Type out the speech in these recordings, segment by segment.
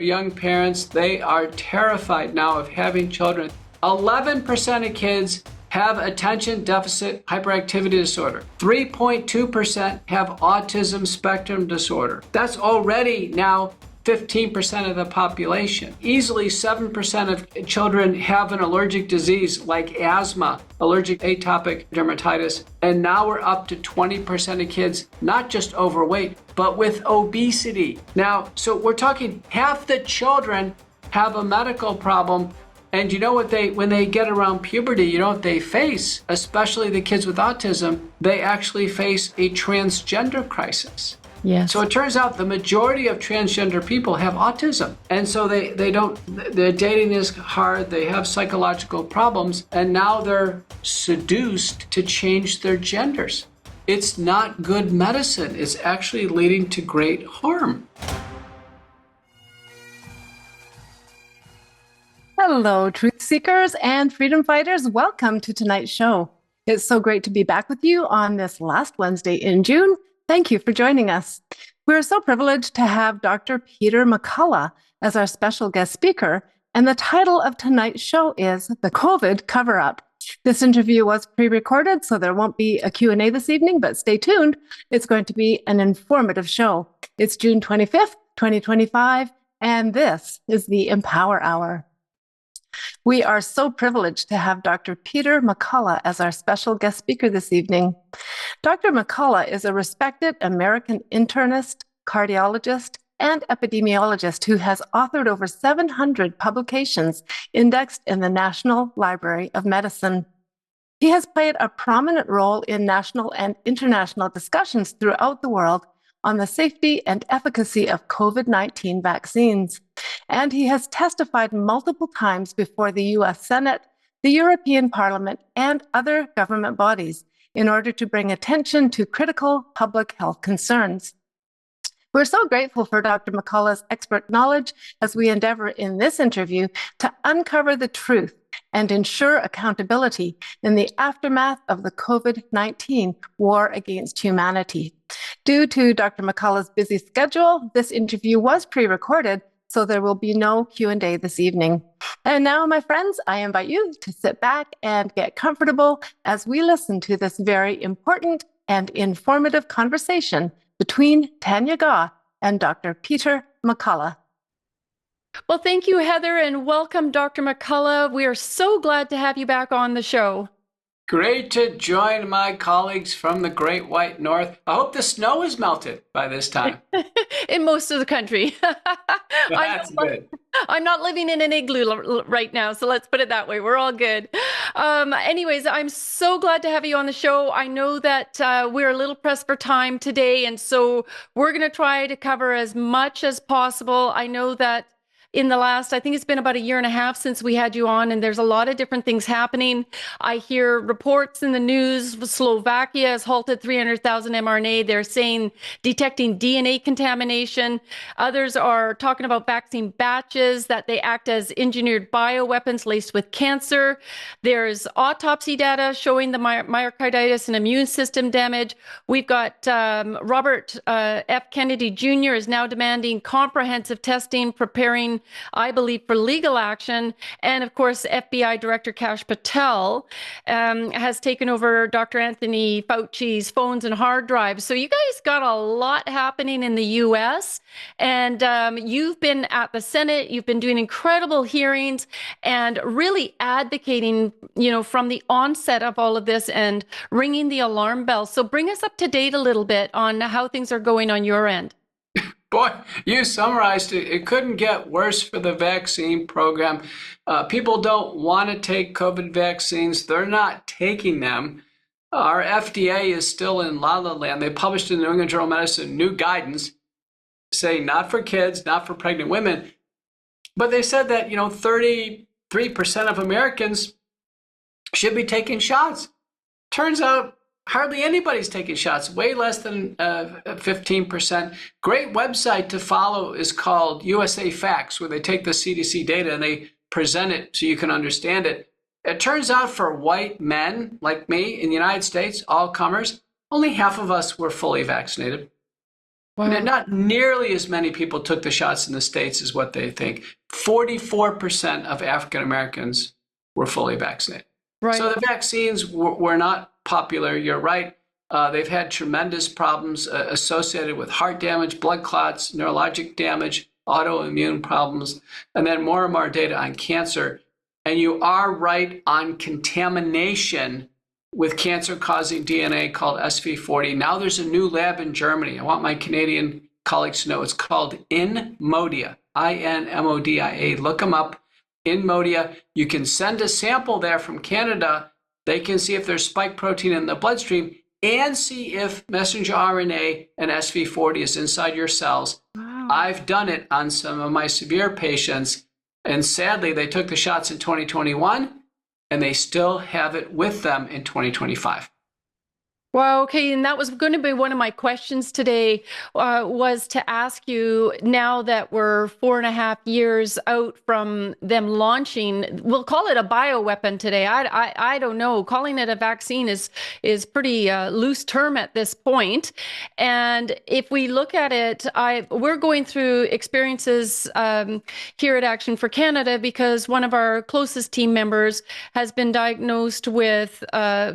young parents, they are terrified now of having children. 11% of kids have attention deficit hyperactivity disorder. 3.2% have autism spectrum disorder. That's already now 15% of the population. Easily 7% of children have an allergic disease like asthma, allergic atopic dermatitis, and now we're up to 20% of kids, not just overweight, but with obesity. Now, so we're talking half the children have a medical problem. And you know what when they get around puberty, you know what they face, especially the kids with autism, they actually face a transgender crisis. Yes. So it turns out the majority of transgender people have autism. And so their dating is hard, they have psychological problems, and now they're seduced to change their genders. It's not good medicine. It's actually leading to great harm. Hello, truth seekers and freedom fighters. Welcome to tonight's show. It's so great to be back with you on this last Wednesday in June. Thank you for joining us. We're so privileged to have Dr. Peter McCullough as our special guest speaker, and the title of tonight's show is The COVID Cover-Up. This interview was pre-recorded, so there won't be a Q&A this evening, but stay tuned. It's going to be an informative show. It's June 25th, 2025, and this is the Empower Hour. We are so privileged to have Dr. Peter McCullough as our special guest speaker this evening. Dr. McCullough is a respected American internist, cardiologist, and epidemiologist who has authored over 700 publications indexed in the National Library of Medicine. He has played a prominent role in national and international discussions throughout the world on the safety and efficacy of COVID-19 vaccines. And he has testified multiple times before the US Senate, the European Parliament, and other government bodies in order to bring attention to critical public health concerns. We're so grateful for Dr. McCullough's expert knowledge as we endeavor in this interview to uncover the truth and ensure accountability in the aftermath of the COVID-19 war against humanity. Due to Dr. McCullough's busy schedule, this interview was pre-recorded, so there will be no Q&A this evening. And now, my friends, I invite you to sit back and get comfortable as we listen to this very important and informative conversation between Tanya and Dr. Peter McCullough. Well, thank you, Heather, and welcome, Dr. McCullough. We are so glad to have you back on the show. Great to join my colleagues from the Great White North. I hope the snow is melted by this time. In most of the country. That's good. I'm not living in an igloo right now, so let's put it that way. We're all good. Anyways, I'm so glad to have you on the show. I know that we're a little pressed for time today, and so we're going to try to cover as much as possible. I know that in the last, I think it's been about a year and a half since we had you on, and there's a lot of different things happening. I hear reports in the news, Slovakia has halted 300,000 mRNA. They're saying detecting DNA contamination. Others are talking about vaccine batches, that they act as engineered bioweapons laced with cancer. There's autopsy data showing the myocarditis and immune system damage. We've got Robert F. Kennedy Jr. is now demanding comprehensive testing, preparing, I believe, for legal action. And of course, FBI Director Kash Patel has taken over Dr. Anthony Fauci's phones and hard drives. So you guys got a lot happening in the US, and you've been at the Senate, you've been doing incredible hearings and really advocating, from the onset of all of this and ringing the alarm bell. So bring us up to date a little bit on how things are going on your end. Boy, you summarized it. It couldn't get worse for the vaccine program. People don't want to take COVID vaccines. They're not taking them. Our FDA is still in la la land. They published in the New England Journal of Medicine new guidance saying not for kids, not for pregnant women. But they said that, 33% of Americans should be taking shots. Turns out hardly anybody's taking shots, way less than 15%. Great website to follow is called USA Facts, where they take the CDC data and they present it so you can understand it. It turns out for white men like me in the United States, all comers, only half of us were fully vaccinated. Wow. Not nearly as many people took the shots in the States as what they think. 44% of African Americans were fully vaccinated. Right. So the vaccines were not popular. You're right. They've had tremendous problems associated with heart damage, blood clots, neurologic damage, autoimmune problems, and then more and more data on cancer. And you are right on contamination with cancer-causing DNA called SV40. Now there's a new lab in Germany. I want my Canadian colleagues to know it's called INMODIA, INMODIA. Look them up, INMODIA. You can send a sample there from Canada. They can see if there's spike protein in the bloodstream and see if messenger RNA and SV40 is inside your cells. Wow. I've done it on some of my severe patients, and sadly, they took the shots in 2021, and they still have it with them in 2025. Wow. Okay. And that was going to be one of my questions today, was to ask you, now that we're 4.5 years out from them launching, we'll call it a bioweapon today. I don't know. Calling it a vaccine is pretty loose term at this point. And if we look at it, we're going through experiences here at Action for Canada because one of our closest team members has been diagnosed with a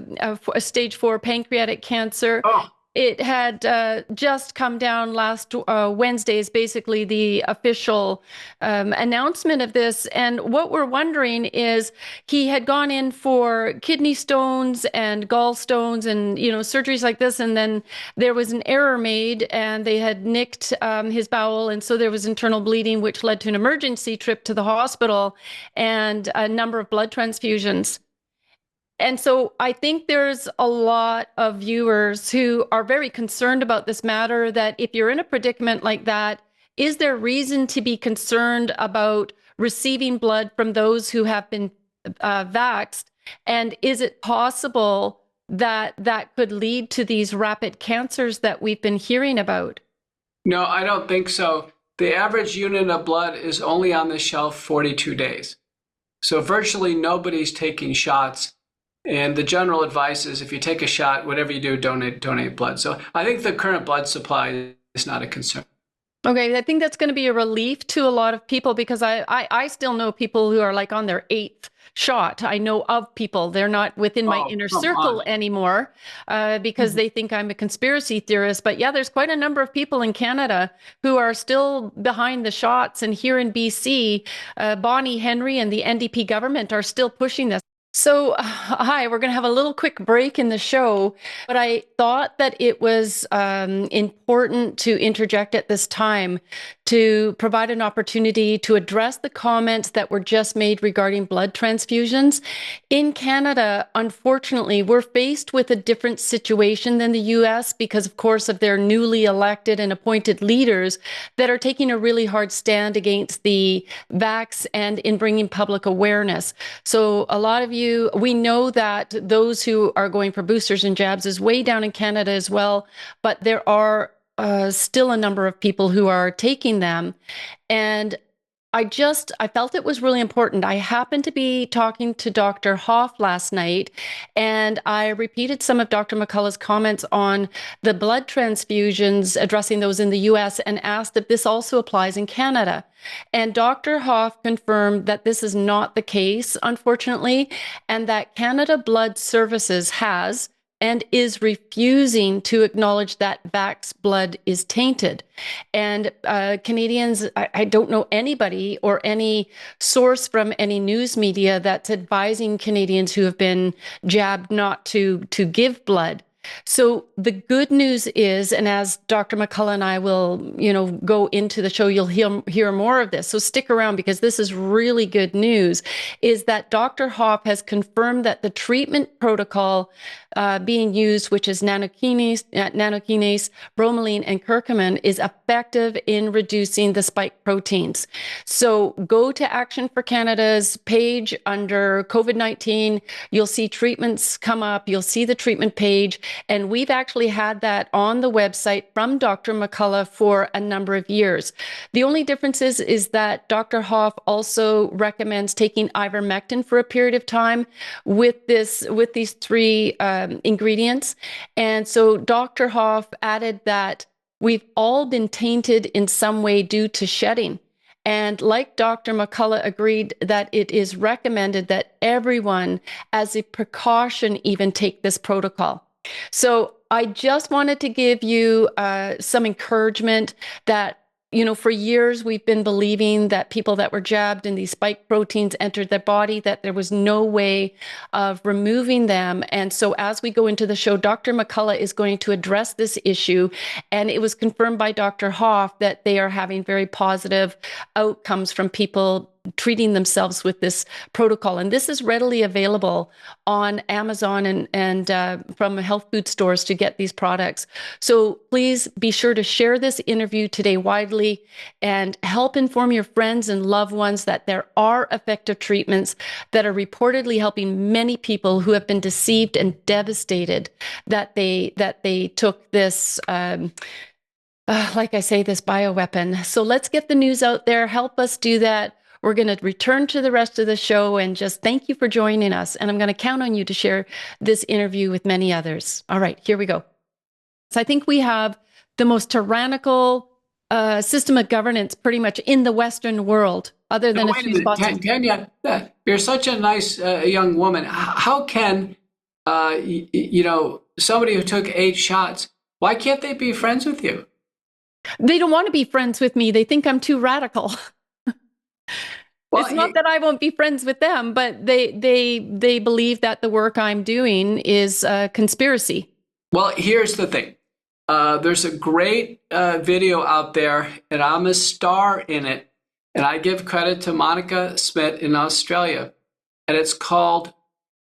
stage 4 pancreatic cancer. Oh. It had just come down last Wednesday is basically the official announcement of this. And what we're wondering is he had gone in for kidney stones and gallstones and, surgeries like this. And then there was an error made and they had nicked his bowel. And so there was internal bleeding, which led to an emergency trip to the hospital and a number of blood transfusions. And so I think there's a lot of viewers who are very concerned about this matter, that if you're in a predicament like that, is there reason to be concerned about receiving blood from those who have been vaxxed? And is it possible that that could lead to these rapid cancers that we've been hearing about? No, I don't think so. The average unit of blood is only on the shelf 42 days. So virtually nobody's taking shots. And the general advice is if you take a shot, whatever you do, donate blood. So I think the current blood supply is not a concern. Okay, I think that's going to be a relief to a lot of people because I still know people who are like on their 8th shot. I know of people, they're not within my inner circle anymore because they think I'm a conspiracy theorist. But yeah, there's quite a number of people in Canada who are still behind the shots. And here in BC, Bonnie Henry and the NDP government are still pushing this. So, hi, we're going to have a little quick break in the show, but I thought that it was important to interject at this time to provide an opportunity to address the comments that were just made regarding blood transfusions. In Canada, unfortunately, we're faced with a different situation than the US because, of course, of their newly elected and appointed leaders that are taking a really hard stand against the vax and in bringing public awareness. So a lot of you, we know that those who are going for boosters and jabs is way down in Canada as well, but there are still a number of people who are taking them. And I felt it was really important. I happened to be talking to Dr. Hoff last night, and I repeated some of Dr. McCullough's comments on the blood transfusions, addressing those in the US, and asked if this also applies in Canada. And Dr. Hoff confirmed that this is not the case, unfortunately, and that Canada Blood Services has and is refusing to acknowledge that vax blood is tainted. And Canadians, I don't know anybody or any source from any news media that's advising Canadians who have been jabbed not to give blood. So the good news is, and as Dr. McCullough and I will, go into the show, you'll hear more of this. So stick around because this is really good news, is that Dr. Hoff has confirmed that the treatment protocol being used, which is nanokinase, bromelain, and curcumin, is effective in reducing the spike proteins. So go to Action for Canada's page under COVID-19. You'll see treatments come up. You'll see the treatment page. And we've actually had that on the website from Dr. McCullough for a number of years. The only difference is that Dr. Hoff also recommends taking ivermectin for a period of time with these 3 ingredients. And so Dr. Hoff added that we've all been tainted in some way due to shedding. And like Dr. McCullough agreed that it is recommended that everyone, as a precaution, even take this protocol. So I just wanted to give you some encouragement that, for years we've been believing that people that were jabbed and these spike proteins entered their body, that there was no way of removing them. And so as we go into the show, Dr. McCullough is going to address this issue. And it was confirmed by Dr. Hoff that they are having very positive outcomes from people treating themselves with this protocol. And this is readily available on Amazon and from health food stores to get these products. So please be sure to share this interview today widely and help inform your friends and loved ones that there are effective treatments that are reportedly helping many people who have been deceived and devastated that they took this like I say, this bioweapon. So let's get the news out there. Help us do that. We're going to return to the rest of the show and just thank you for joining us. And I'm going to count on you to share this interview with many others. All right, here we go. So I think we have the most tyrannical system of governance pretty much in the Western world, other than a few spots. Tanya, you're such a nice young woman. How can, somebody who took 8 shots, why can't they be friends with you? They don't want to be friends with me. They think I'm too radical. Well, it's not that I won't be friends with them, but they believe that the work I'm doing is a conspiracy. Well, here's the thing. There's a great video out there, and I'm a star in it. And I give credit to Monica Smith in Australia. And it's called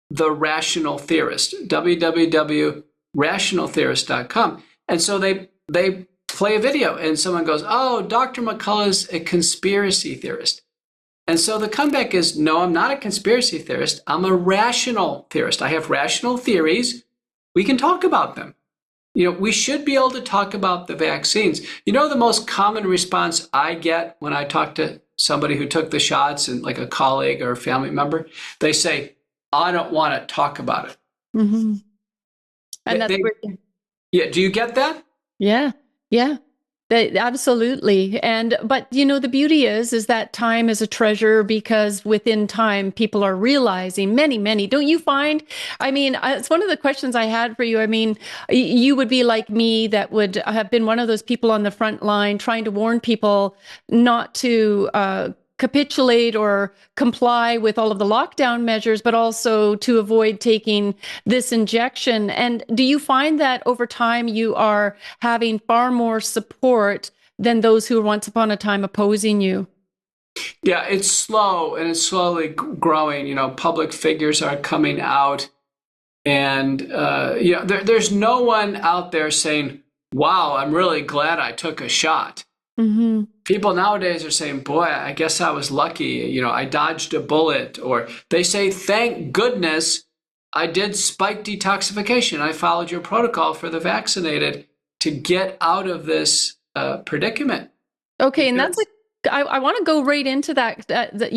The Rational Theorist, www.rationaltheorist.com. And so they play a video, and someone goes, "Oh, Dr. McCullough's a conspiracy theorist." And so the comeback is, no, I'm not a conspiracy theorist. I'm a rational theorist. I have rational theories. We can talk about them. We should be able to talk about the vaccines. The most common response I get when I talk to somebody who took the shots, and like a colleague or a family member, they say, "I don't want to talk about it." Mm-hmm. And that's great. Yeah. Do you get that? Yeah. Yeah. Absolutely. But the beauty is that time is a treasure, because within time, people are realizing many, don't you find? I mean, it's one of the questions I had for you. I mean, you would be like me, that would have been one of those people on the front line trying to warn people not to capitulate or comply with all of the lockdown measures, but also to avoid taking this injection. And do you find that over time you are having far more support than those who were once upon a time opposing you? Yeah, it's slow, and it's slowly growing. Public figures are coming out, and there's no one out there saying, "Wow, I'm really glad I took a shot." Mm-hmm. People nowadays are saying, "Boy, I guess I was lucky. I dodged a bullet." Or they say, "Thank goodness I did spike detoxification. I followed your protocol for the vaccinated to get out of this predicament." Okay, and that's I want to go right into that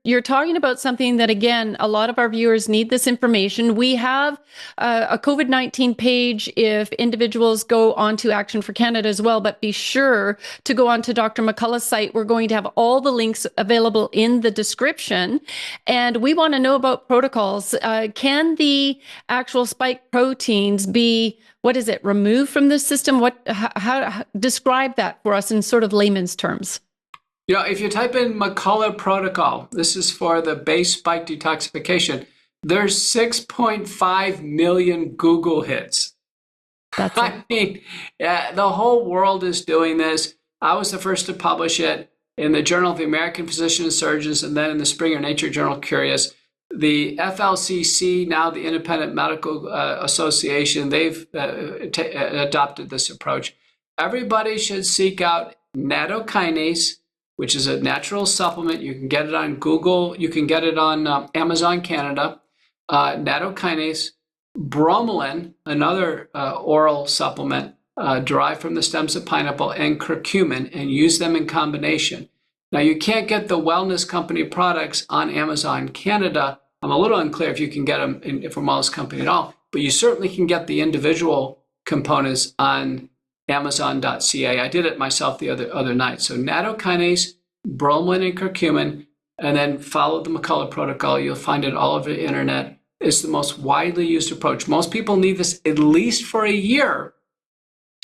you're talking about something that, again, a lot of our viewers need this information. We have a COVID-19 page if individuals go onto Action for Canada as well, but be sure to go onto Dr. McCullough's site. We're going to have all the links available in the description. And we want to know about protocols. Can the actual spike proteins be, removed from the system? How describe that for us in sort of layman's terms? If you type in McCullough protocol, this is for the base spike detoxification, there's 6.5 million Google hits. I mean, the whole world is doing this. I was the first to publish it in the Journal of the American Physicians and Surgeons, and then in the Springer Nature Journal Curious. The FLCC, now the Independent Medical Association, they've adopted this approach. Everybody should seek out nattokinase, which is a natural supplement. You can get it on Google. You can get it on Amazon Canada. Nattokinase, bromelain, another oral supplement derived from the stems of pineapple, and curcumin, and use them in combination. Now, you can't get the Wellness Company products on Amazon Canada. I'm a little unclear if you can get them from Wellness Company at all, but you certainly can get the individual components on Amazon.ca. I did it myself the other night. So nattokinase, bromelain, and curcumin, and then follow the McCullough protocol. You'll find it all over the internet. It's the most widely used approach. Most people need this at least for a year.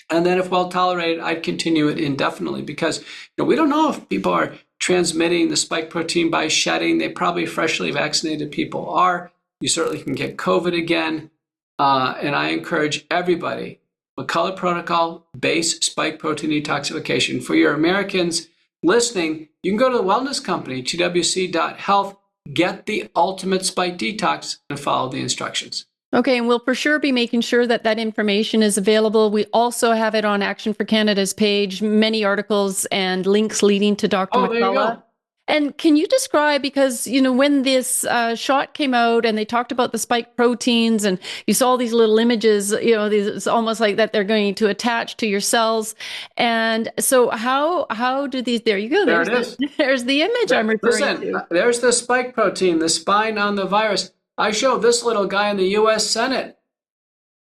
And then if well tolerated, I'd continue it indefinitely because we don't know if people are transmitting the spike protein by shedding. They probably freshly vaccinated people are. You certainly can get COVID again. And I encourage everybody, McCullough protocol, base spike protein detoxification. For your Americans listening, you can go to the wellness company, twc.health, get the ultimate spike detox and follow the instructions. Okay, and we'll for sure be making sure that that information is available. We also have it on Action for Canada's page, many articles and links leading to Dr. There you McCullough. go. And can you describe, because, when this shot came out and they talked about the spike proteins and you saw these little images, it's almost like that they're going to attach to your cells. And so how do these, there you go. There it is. There's the image I'm referring to. There's the spike protein, the spine on the virus. I showed this little guy in the U.S. Senate.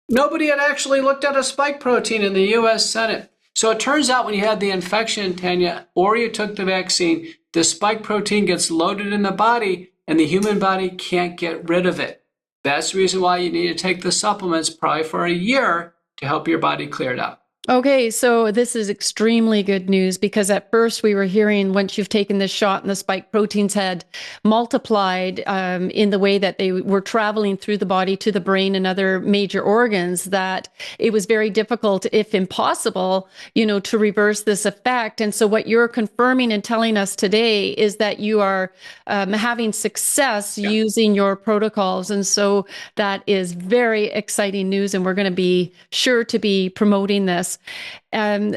Nobody had actually looked at a spike protein in the U.S. Senate. So it turns out when you had the infection, Tanya, or you took the vaccine, the spike protein gets loaded in the body and the human body can't get rid of it. That's the reason why you need to take the supplements probably for a year to help your body clear it out. Okay, so this is extremely good news because at first we were hearing once you've taken this shot and the spike proteins had multiplied in the way that they were traveling through the body to the brain and other major organs, that it was very difficult, if impossible, to reverse this effect. And so what you're confirming and telling us today is that you are having success using your protocols. And so that is very exciting news, and we're going to be sure to be promoting this.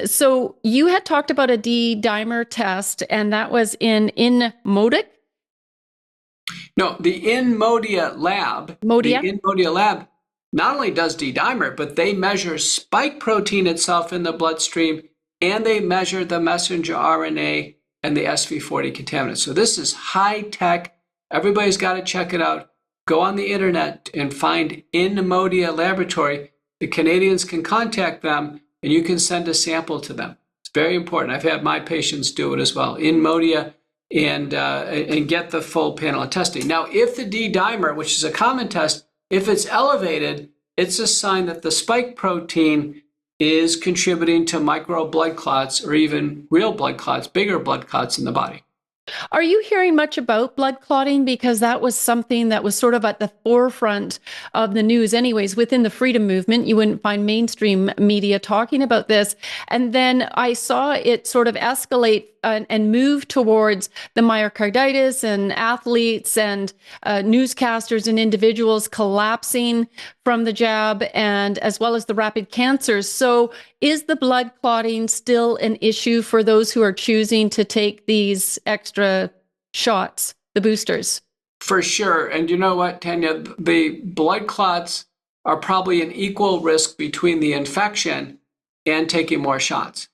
So you had talked about a D-dimer test, and that was in Modic? No, the InModia lab. Modia? The InModia lab not only does D-dimer, but they measure spike protein itself in the bloodstream, and they measure the messenger RNA and the SV40 contaminants. So this is high tech. Everybody's got to check it out. Go on the internet and find InModia Laboratory. The Canadians can contact them, and you can send a sample to them. It's very important. I've had my patients do it as well, InModia, and get the full panel of testing. Now, if the D-dimer, which is a common test, if it's elevated, it's a sign that the spike protein is contributing to micro blood clots or even real blood clots, bigger blood clots in the body. Are you hearing much about blood clotting? Because that was something that was sort of at the forefront of the news anyways. Within the freedom movement, you wouldn't find mainstream media talking about this. And then I saw it sort of escalate and move towards the myocarditis and athletes and newscasters and individuals collapsing from the jab, and as well as the rapid cancers. So is the blood clotting still an issue for those who are choosing to take these extra shots, the boosters? For sure. And you know what, Tanya? The blood clots are probably an equal risk between the infection and taking more shots.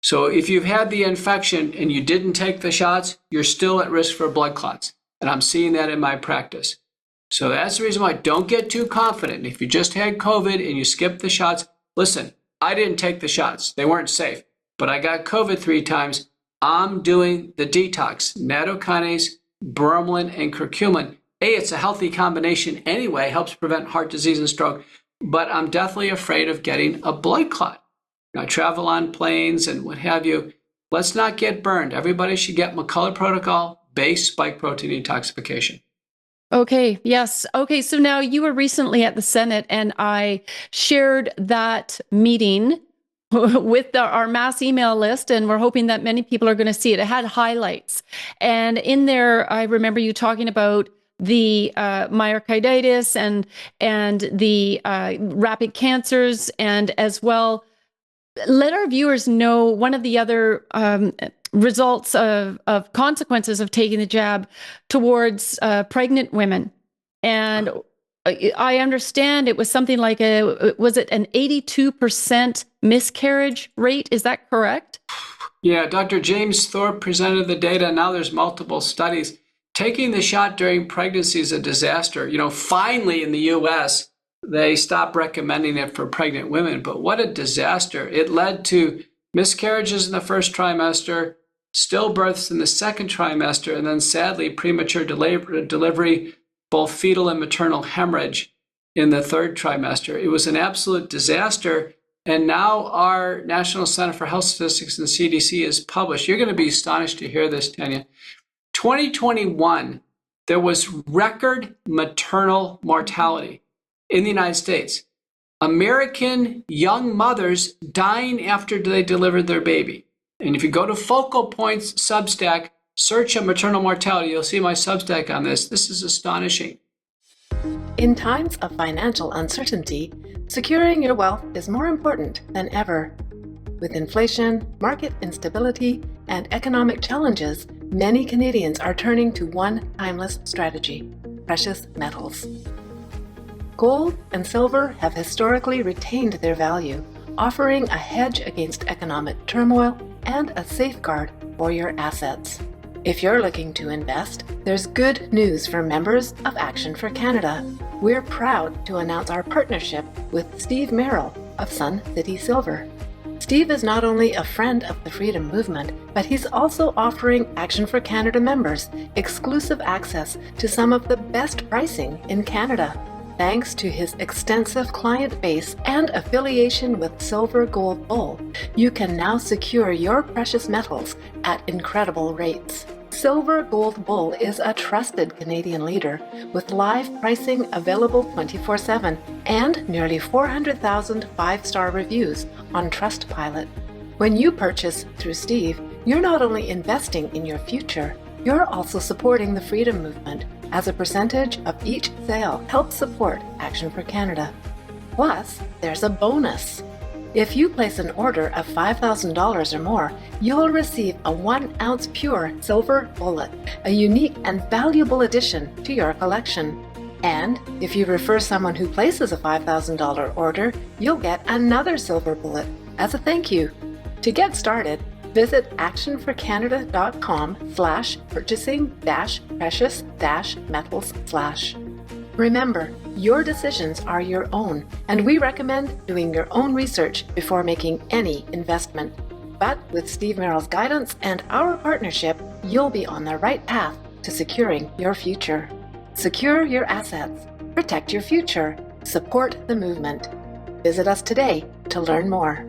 So if you've had the infection and you didn't take the shots, you're still at risk for blood clots. And I'm seeing that in my practice. So that's the reason why don't get too confident. If you just had COVID and you skipped the shots, listen, I didn't take the shots. They weren't safe, but I got COVID 3 times. I'm doing the detox, nattokinase, bromelain, and curcumin. It's a healthy combination anyway, helps prevent heart disease and stroke, but I'm definitely afraid of getting a blood clot. I travel on planes and what have you. Let's not get burned. Everybody should get McCullough protocol, base spike protein detoxification. Okay, yes. Okay, so now you were recently at the Senate, and I shared that meeting with our mass email list, and we're hoping that many people are going to see it. It had highlights. And in there, I remember you talking about the myocarditis and the rapid cancers, and as well, let our viewers know one of the other results of consequences of taking the jab towards pregnant women. And I understand it was something like was it an 82% miscarriage rate? Is that correct? Yeah, Dr. James Thorpe presented the data. Now there's multiple studies. Taking the shot during pregnancy is a disaster. Finally in the U.S., they stopped recommending it for pregnant women. But what a disaster. It led to miscarriages in the first trimester, stillbirths in the second trimester, and then sadly, premature delivery, both fetal and maternal hemorrhage in the third trimester. It was an absolute disaster. And now our National Center for Health Statistics and CDC has published, you're going to be astonished to hear this, Tanya. 2021, there was record maternal mortality in the United States. American young mothers dying after they delivered their baby. And if you go to Focal Point's Substack, search on maternal mortality, you'll see my Substack on this. This is astonishing. In times of financial uncertainty, securing your wealth is more important than ever. With inflation, market instability, and economic challenges, many Canadians are turning to one timeless strategy: precious metals. Gold and silver have historically retained their value, offering a hedge against economic turmoil and a safeguard for your assets. If you're looking to invest, there's good news for members of Action for Canada. We're proud to announce our partnership with Steve Merrill of Sun City Silver. Steve is not only a friend of the Freedom Movement, but he's also offering Action for Canada members exclusive access to some of the best pricing in Canada. Thanks to his extensive client base and affiliation with Silver Gold Bull, you can now secure your precious metals at incredible rates. Silver Gold Bull is a trusted Canadian leader with live pricing available 24/7 and nearly 400,000 five-star reviews on Trustpilot. When you purchase through Steve, you're not only investing in your future, you're also supporting the Freedom Movement, as a percentage of each sale helps support Action for Canada. Plus, there's a bonus. If you place an order of $5,000 or more, you'll receive a 1-ounce pure silver bullet, a unique and valuable addition to your collection. And if you refer someone who places a $5,000 order, you'll get another silver bullet as a thank you. To get started, visit actionforcanada.com/purchasing-precious-metals/. Remember, your decisions are your own, and we recommend doing your own research before making any investment. But with Steve Merrill's guidance and our partnership, you'll be on the right path to securing your future. Secure your assets, protect your future, support the movement. Visit us today to learn more.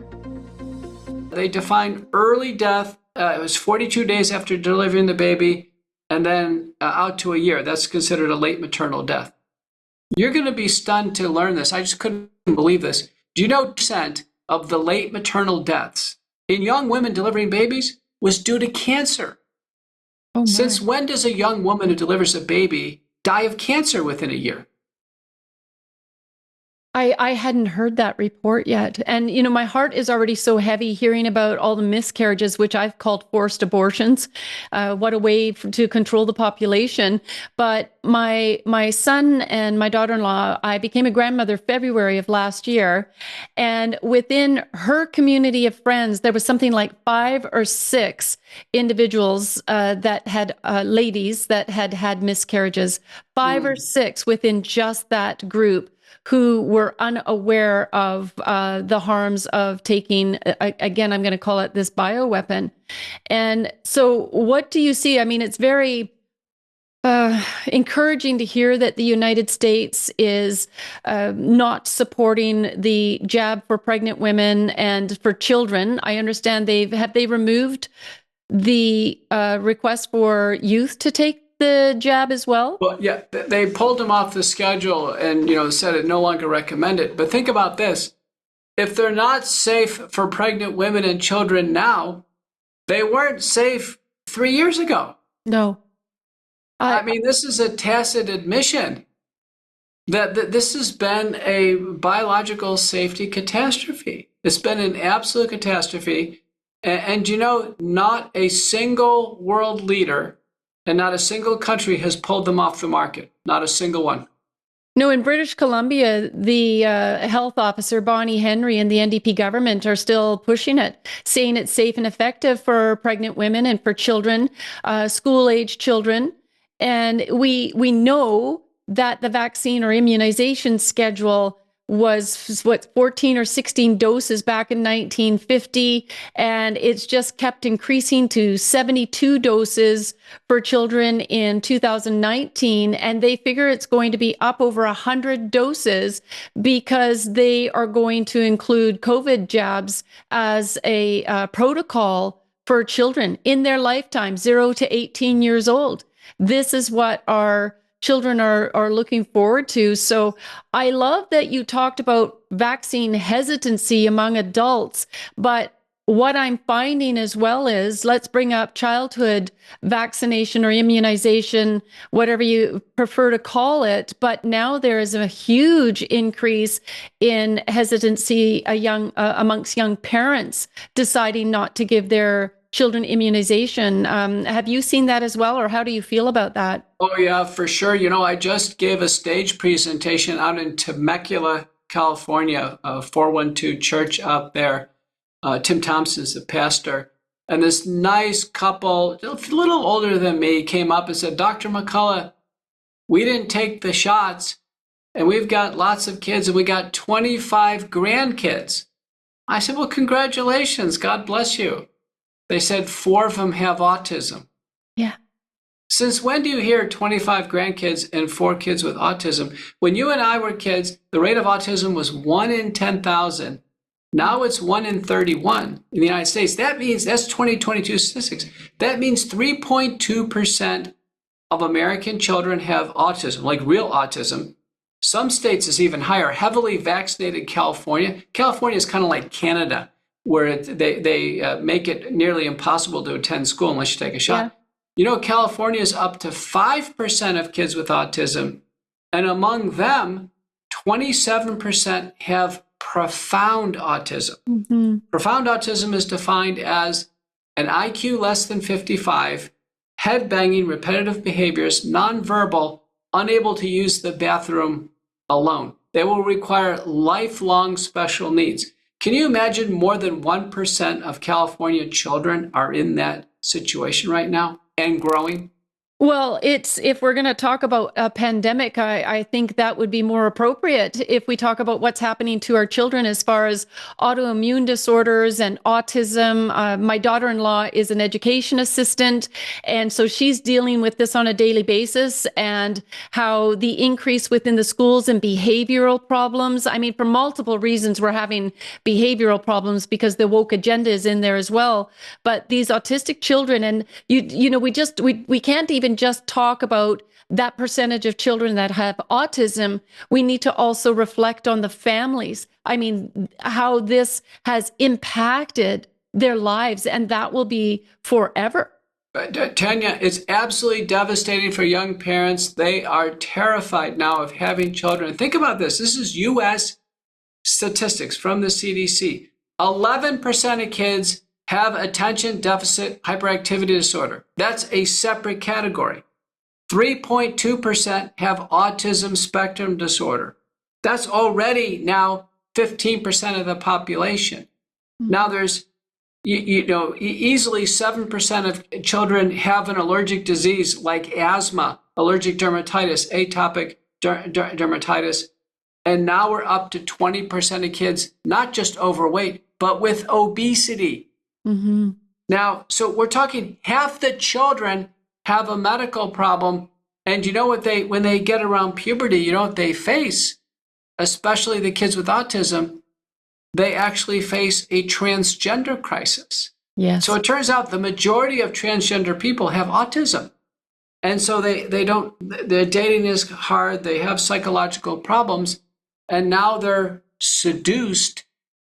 They defined early death, it was 42 days after delivering the baby, and then out to a year. That's considered a late maternal death. You're going to be stunned to learn this. I just couldn't believe this. Do you know percent of the late maternal deaths in young women delivering babies was due to cancer? Oh my. Since when does a young woman who delivers a baby die of cancer within a year? I hadn't heard that report yet. And, you know, my heart is already so heavy hearing about all the miscarriages, which I've called forced abortions. What a way to control the population. But my son and my daughter-in-law, I became a grandmother February of last year. And within her community of friends, there was something like 5 or 6 individuals that had ladies that had miscarriages. 5 or 6 within just that group who were unaware of the harms of taking, again, I'm going to call it this bioweapon. And so what do you see? I mean, it's very encouraging to hear that the United States is not supporting the jab for pregnant women and for children. I understand have they removed the request for youth to take the jab as well? Well, yeah, they pulled them off the schedule and, said it no longer recommended. But think about this. If they're not safe for pregnant women and children now, they weren't safe 3 years ago. No. I mean, this is a tacit admission that this has been a biological safety catastrophe. It's been an absolute catastrophe. And not a single world leader and not a single country has pulled them off the market. Not a single one. No, in British Columbia, the health officer, Bonnie Henry, and the NDP government are still pushing it, saying it's safe and effective for pregnant women and for children, school-age children. And we know that the vaccine or immunization schedule was what, 14 or 16 doses back in 1950, and it's just kept increasing to 72 doses for children in 2019, and they figure it's going to be up over 100 doses because they are going to include COVID jabs as a protocol for children in their lifetime, 0 to 18 years old. This is what our children are looking forward to. So I love that you talked about vaccine hesitancy among adults, but what I'm finding as well is, let's bring up childhood vaccination or immunization, whatever you prefer to call it. But now there is a huge increase in hesitancy amongst young parents deciding not to give their children immunization. Have you seen that as well, or how do you feel about that? Oh, yeah, for sure. I just gave a stage presentation out in Temecula, California, 412 church out there. Tim Thompson's the pastor. And this nice couple, a little older than me, came up and said, Dr. McCullough, we didn't take the shots, and we've got lots of kids, and we got 25 grandkids. I said, well, congratulations. God bless you. They said 4 of them have autism. Yeah. Since when do you hear 25 grandkids and 4 kids with autism? When you and I were kids, the rate of autism was 1 in 10,000. Now it's 1 in 31 in the United States. That means, that's 2022 statistics. That means 3.2% of American children have autism, like real autism. Some states is even higher. Heavily vaccinated California. California is kind of like Canada, where they make it nearly impossible to attend school unless you take a shot. Yeah. California is up to 5% of kids with autism, and among them, 27% have profound autism. Mm-hmm. Profound autism is defined as an IQ less than 55, head banging, repetitive behaviors, nonverbal, unable to use the bathroom alone. They will require lifelong special needs. Can you imagine more than 1% of California children are in that situation right now and growing? Well, if we're going to talk about a pandemic, I think that would be more appropriate if we talk about what's happening to our children as far as autoimmune disorders and autism. My daughter-in-law is an education assistant, and so she's dealing with this on a daily basis, and how the increase within the schools and behavioral problems. I mean, for multiple reasons, we're having behavioral problems because the woke agenda is in there as well. But these autistic children, and we can't even just talk about that percentage of children that have autism. We need to also reflect on the families. I mean, how this has impacted their lives, and that will be forever. Tanya, it's absolutely devastating for young parents. They are terrified now of having children. Think about this. This is U.S. statistics from the CDC. 11% of kids have attention deficit hyperactivity disorder. That's a separate category. 3.2% have autism spectrum disorder. That's already now 15% of the population. Mm-hmm. Now there's, easily 7% of children have an allergic disease like asthma, allergic dermatitis, atopic dermatitis. And now we're up to 20% of kids, not just overweight, but with obesity. Mm-hmm. Now, so we're talking half the children have a medical problem. And when they get around puberty, what they face, especially the kids with autism, they actually face a transgender crisis. Yes. So it turns out the majority of transgender people have autism. And so their dating is hard. They have psychological problems. And now they're seduced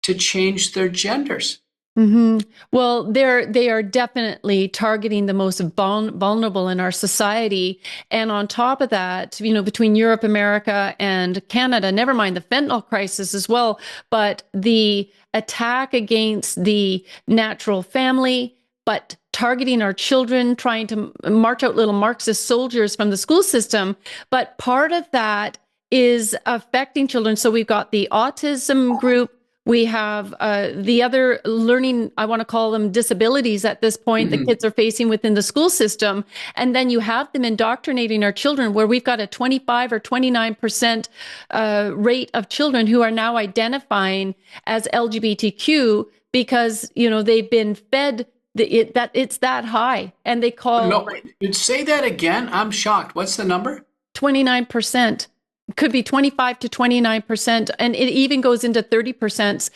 to change their genders. Mm-hmm. Well, they are definitely targeting the most vulnerable in our society. And on top of that, between Europe, America, and Canada, never mind the fentanyl crisis as well, but the attack against the natural family, but targeting our children, trying to march out little Marxist soldiers from the school system. But part of that is affecting children. So we've got the autism group, We have the other learning, I want to call them disabilities at this point, the kids are facing within the school system. And then you have them indoctrinating our children, where we've got a 25 or 29% rate of children who are now identifying as LGBTQ because, they've been fed that it's that high. And they call... No, say that again. I'm shocked. What's the number? 29%. Could be 25 to 29%, and it even goes into 30%,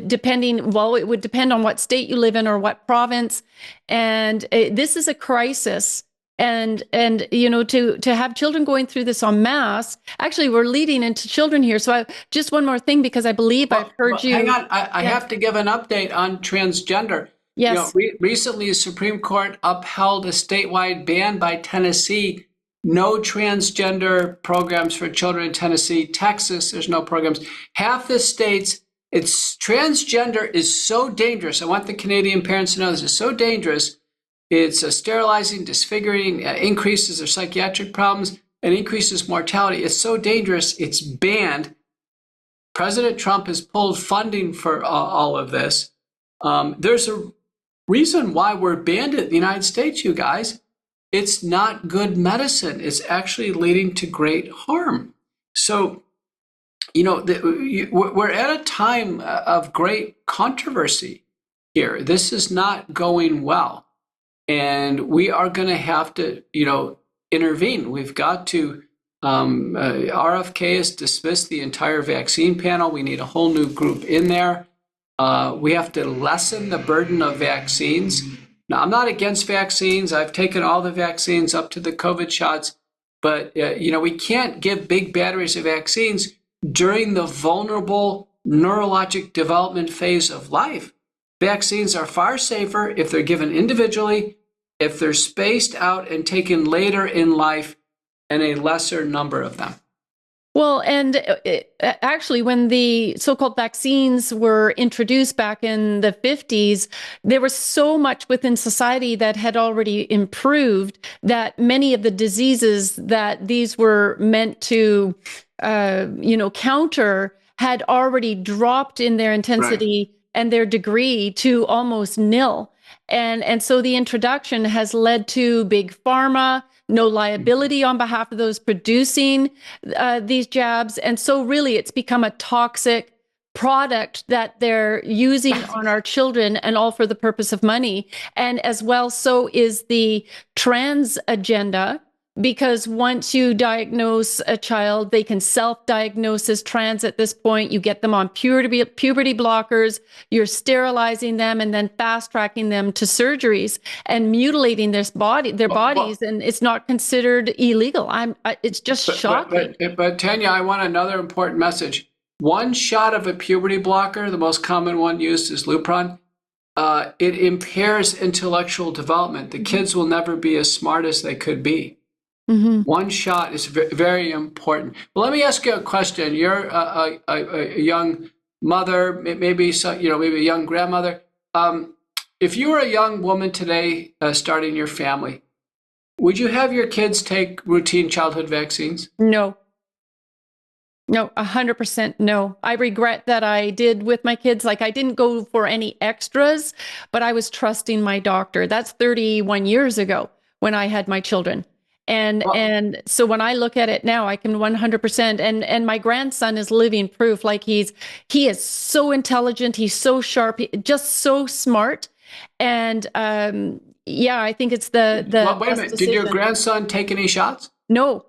depending. Well, it would depend on what state you live in or what province. And this is a crisis. And to have children going through this en masse. Actually, we're leading into children here. So just one more thing, because I believe I've heard you. Hang on, I have to give an update on transgender. Yes. Recently, the Supreme Court upheld a statewide ban by Tennessee. No transgender programs for children in Tennessee. Texas, there's no programs. Half the states, transgender is so dangerous. I want the Canadian parents to know this is so dangerous. It's sterilizing, disfiguring, increases their psychiatric problems, and increases mortality. It's so dangerous, it's banned. President Trump has pulled funding for all of this. There's a reason why we're banned in the United States, you guys. It's not good medicine. It's actually leading to great harm. So, we're at a time of great controversy here. This is not going well. And we are going to have to, intervene. We've got to, RFK has dismissed the entire vaccine panel. We need a whole new group in there. We have to lessen the burden of vaccines. Now, I'm not against vaccines. I've taken all the vaccines up to the COVID shots, but we can't give big batteries of vaccines during the vulnerable neurologic development phase of life. Vaccines are far safer if they're given individually, if they're spaced out and taken later in life, and a lesser number of them. Well, and actually, when the so-called vaccines were introduced back in the 50s, there was so much within society that had already improved that many of the diseases that these were meant to, counter had already dropped in their intensity and their degree to almost nil. And so the introduction has led to big pharma, no liability on behalf of those producing these jabs. And so really it's become a toxic product that they're using on our children, and all for the purpose of money. And as well, so is the trans agenda, because once you diagnose a child, they can self-diagnose as trans at this point. You get them on puberty blockers, you're sterilizing them and then fast-tracking them to surgeries and mutilating their bodies, and it's not considered illegal. It's just shocking. But Tanya, I want another important message. One shot of a puberty blocker, the most common one used is Lupron, it impairs intellectual development. The kids will never be as smart as they could be. Mm-hmm. One shot is very important. Well, let me ask you a question. You're a young mother, maybe maybe a young grandmother. If you were a young woman today starting your family, would you have your kids take routine childhood vaccines? No. No, 100% no. I regret that I did with my kids. Like, I didn't go for any extras, but I was trusting my doctor. That's 31 years ago when I had my children. And so when I look at it now, I can 100%. And my grandson is living proof. Like, he is so intelligent. He's so sharp, just so smart. And I think it's the well, wait a minute. Decision. Did your grandson take any shots? No.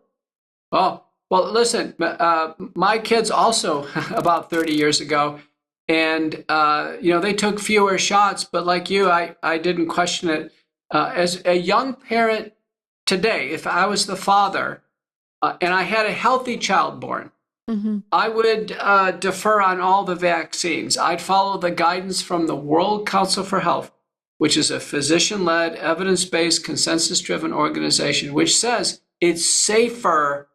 Oh, well, listen, my kids also about 30 years ago, and they took fewer shots, but like you, I didn't question it. As a young parent today, if I was the father and I had a healthy child born, mm-hmm. I would defer on all the vaccines. I'd follow the guidance from the World Council for Health, which is a physician-led, evidence-based, consensus-driven organization, which says it's safer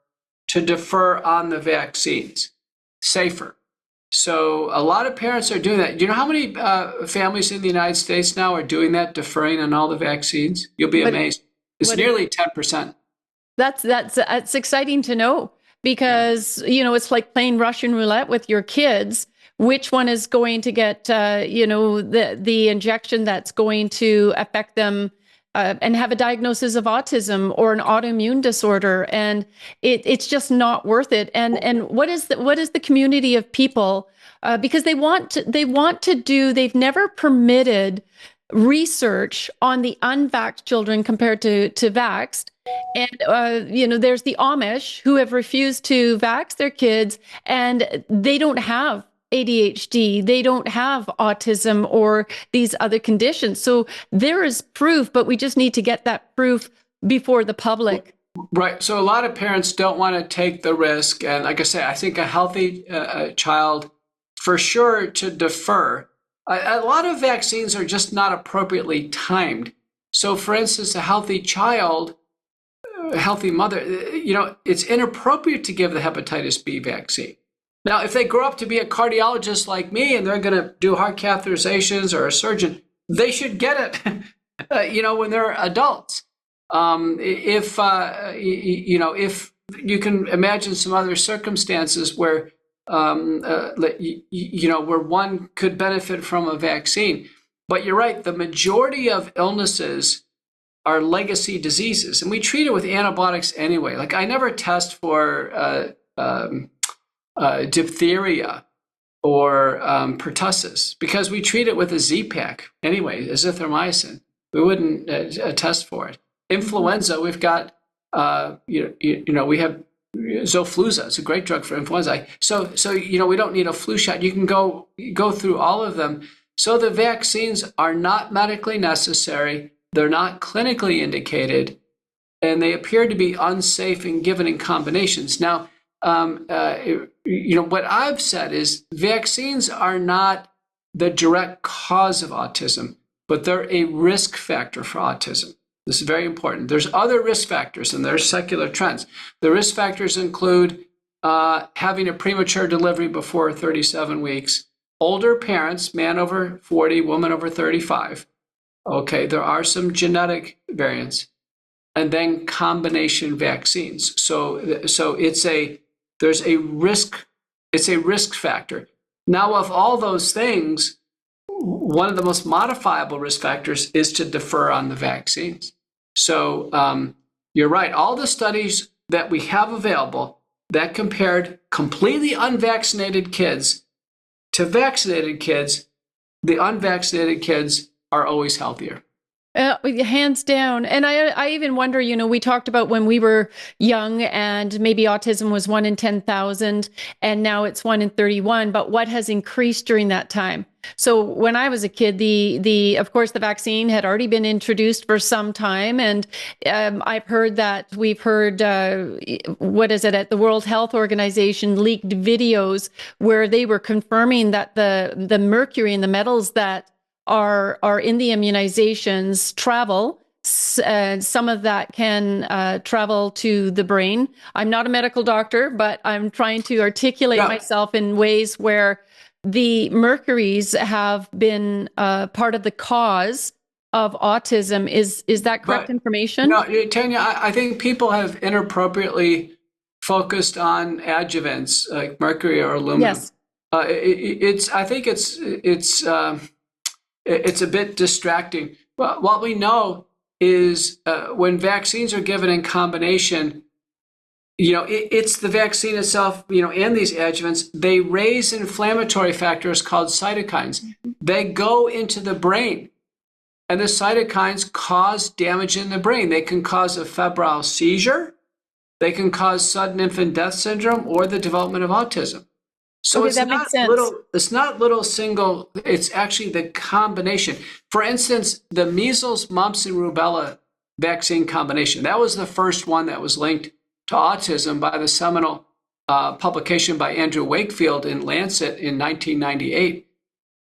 to defer on the vaccines. Safer. So a lot of parents are doing that. Do you know how many families in the United States now are doing that, deferring on all the vaccines? You'll be amazed. It's nearly 10%. That's exciting to know, because, it's like playing Russian roulette with your kids, which one is going to get, the injection that's going to affect them and have a diagnosis of autism or an autoimmune disorder, and it's just not worth it. And what is the community of people, because they've never permitted research on the unvaxxed children compared to vaxxed. And there's the Amish who have refused to vax their kids, and they don't have ADHD, they don't have autism or these other conditions. So there is proof, but we just need to get that proof before the public. Right. So a lot of parents don't want to take the risk. And like I say, I think a healthy child, for sure, to defer. A lot of vaccines are just not appropriately timed. So for instance, a healthy child, a healthy mother, it's inappropriate to give the hepatitis B vaccine. Now, if they grow up to be a cardiologist like me and they're going to do heart catheterizations or a surgeon, they should get it, when they're adults. If you can imagine some other circumstances where, where one could benefit from a vaccine. But you're right, the majority of illnesses are legacy diseases, and we treat it with antibiotics anyway. Like I never test for diphtheria or pertussis because we treat it with a Z-Pak anyway, azithromycin. We wouldn't test for it. Influenza, we've got, we have Zofluza. It's a great drug for influenza. So we don't need a flu shot. You can go through all of them. So the vaccines are not medically necessary. They're not clinically indicated, and they appear to be unsafe and given in combinations. Now, what I've said is vaccines are not the direct cause of autism, but they're a risk factor for autism. This is very important. There's other risk factors, and there's secular trends. The risk factors include having a premature delivery before 37 weeks, older parents, man over 40, woman over 35. Okay, there are some genetic variants, and then combination vaccines. So it's a risk factor. Now, of all those things, one of the most modifiable risk factors is to defer on the vaccines. So you're right. All the studies that we have available that compared completely unvaccinated kids to vaccinated kids, the unvaccinated kids are always healthier. Hands down. And I even wonder, we talked about when we were young and maybe autism was 1 in 10,000 and now it's 1 in 31, but what has increased during that time? So when I was a kid, of course, the vaccine had already been introduced for some time. And we've heard, at the World Health Organization leaked videos where they were confirming that the mercury and the metals that are in the immunizations travel. Some of that can travel to the brain. I'm not a medical doctor, but I'm trying to articulate myself in ways where the mercuries have been part of the cause of autism. Is that correct information? No, Tanya, I think people have inappropriately focused on adjuvants like mercury or aluminum. Yes. I think it's a bit distracting. Well, what we know is when vaccines are given in combination, it's the vaccine itself, and these adjuvants, they raise inflammatory factors called cytokines. They go into the brain, and the cytokines cause damage in the brain. They can cause a febrile seizure. They can cause sudden infant death syndrome or the development of autism. So it's not little single, it's actually the combination. For instance, the measles, mumps, and rubella vaccine combination, that was the first one that was linked to autism by the seminal publication by Andrew Wakefield in Lancet in 1998.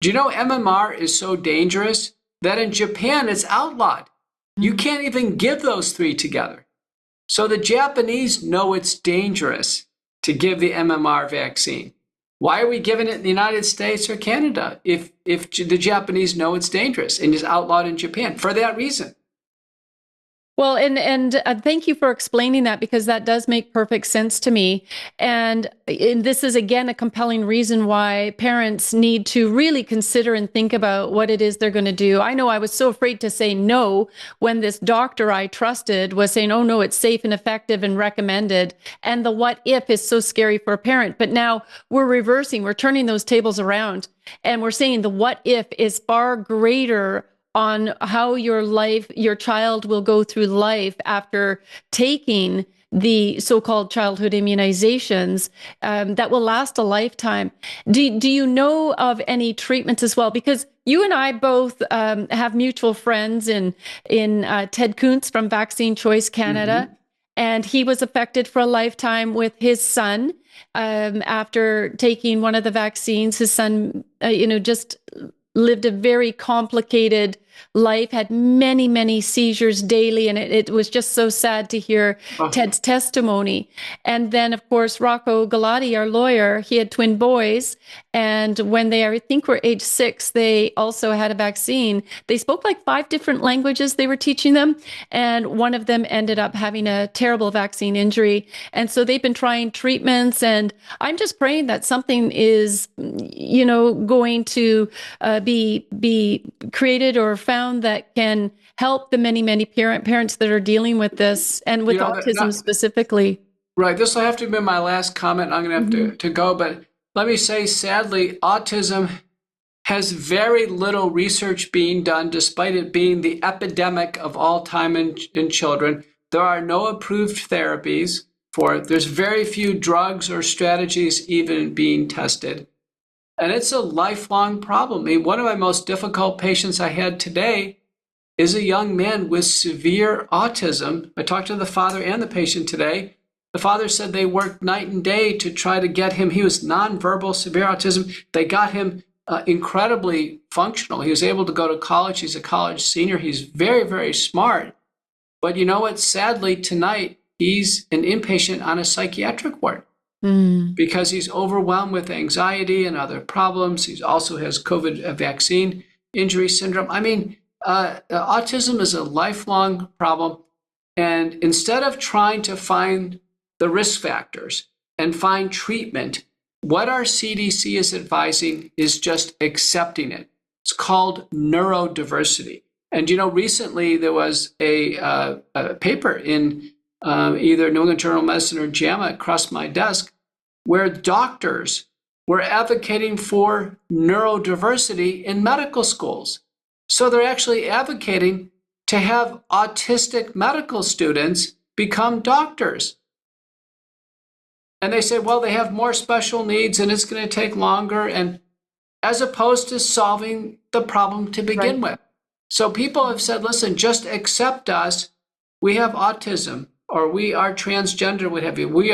Do you know MMR is so dangerous that in Japan it's outlawed? You can't even give those three together. So the Japanese know it's dangerous to give the MMR vaccine. Why are we giving it in the United States or Canada if the Japanese know it's dangerous and is outlawed in Japan? For that reason. Well, and thank you for explaining that, because that does make perfect sense to me. And this is, again, a compelling reason why parents need to really consider and think about what it is they're going to do. I know I was so afraid to say no when this doctor I trusted was saying, oh, no, it's safe and effective and recommended. And the what if is so scary for a parent. But now we're reversing, we're turning those tables around, and we're saying the what if is far greater on how your child will go through life after taking the so-called childhood immunizations that will last a lifetime. Do you know of any treatments as well? Because you and I both have mutual friends in Ted Kuntz from Vaccine Choice Canada. Mm-hmm. And he was affected for a lifetime with his son after taking one of the vaccines. His son, just lived a very complicated life, had many, many seizures daily. And it was just so sad to hear Ted's testimony. And then, of course, Rocco Galati, our lawyer, he had twin boys. And when they, I think, were age 6, they also had a vaccine. They spoke like 5 different languages they were teaching them. And one of them ended up having a terrible vaccine injury. And so they've been trying treatments. And I'm just praying that something is, going to be created or found that can help the many, many parents that are dealing with this, and with autism specifically. Right. This will have to be my last comment. I'm going to have to go. But let me say, sadly, autism has very little research being done, despite it being the epidemic of all time in children. There are no approved therapies for it. There's very few drugs or strategies even being tested. And it's a lifelong problem. I mean, one of my most difficult patients I had today is a young man with severe autism. I talked to the father and the patient today. The father said they worked night and day to try to get him. He was nonverbal, severe autism. They got him incredibly functional. He was able to go to college. He's a college senior. He's very, very smart. But you know what? Sadly, tonight, he's an inpatient on a psychiatric ward. Because he's overwhelmed with anxiety and other problems. He also has COVID vaccine injury syndrome. I mean, autism is a lifelong problem. And instead of trying to find the risk factors and find treatment, what our CDC is advising is just accepting it. It's called neurodiversity. And, recently there was a paper in either New England Journal of Medicine or JAMA across my desk, where doctors were advocating for neurodiversity in medical schools. So they're actually advocating to have autistic medical students become doctors. And they say, well, they have more special needs and it's going to take longer, and as opposed to solving the problem to begin with. So people have said, listen, just accept us. We have autism, or we are transgender, what have you. We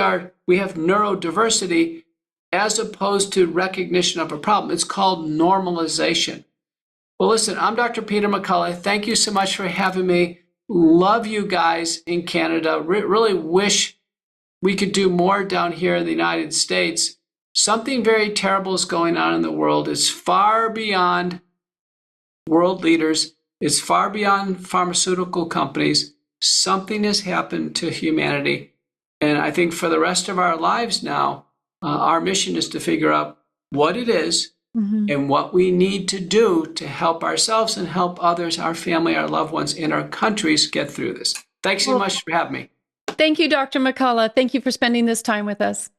have neurodiversity, as opposed to recognition of a problem. It's called normalization. Well, listen, I'm Dr. Peter McCullough. Thank you so much for having me. Love you guys in Canada. Really wish we could do more down here in the United States. Something very terrible is going on in the world. It's far beyond world leaders. It's far beyond pharmaceutical companies. Something has happened to humanity. And I think for the rest of our lives now, our mission is to figure out what it is and what we need to do to help ourselves and help others, our family, our loved ones, and our countries get through this. Thanks so much for having me. Thank you, Dr. McCullough. Thank you for spending this time with us.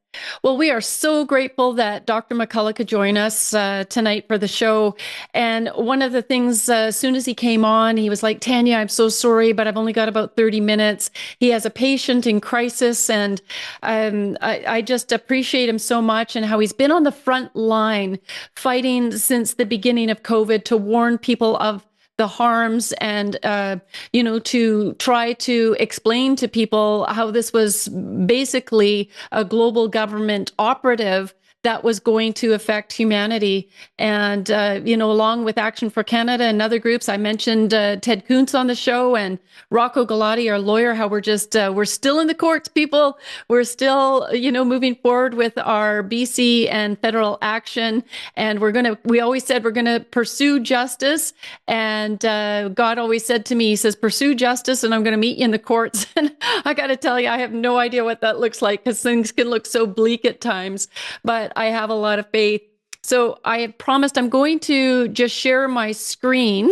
Well, we are so grateful that Dr. McCullough could join us tonight for the show. And one of the things, as soon as he came on, he was like, Tanya, I'm so sorry, but I've only got about 30 minutes. He has a patient in crisis, and I just appreciate him so much, and how he's been on the front line fighting since the beginning of COVID to warn people of the harms, and to try to explain to people how this was basically a global government operative that was going to affect humanity. And, along with Action for Canada and other groups, I mentioned Ted Kuntz on the show and Rocco Galati, our lawyer, how we're still in the courts, people. We're still, moving forward with our BC and federal action. And we always said we're going to pursue justice. And God always said to me, he says, pursue justice and I'm going to meet you in the courts. And I got to tell you, I have no idea what that looks like because things can look so bleak at times, but I have a lot of faith. So I had promised I'm going to just share my screen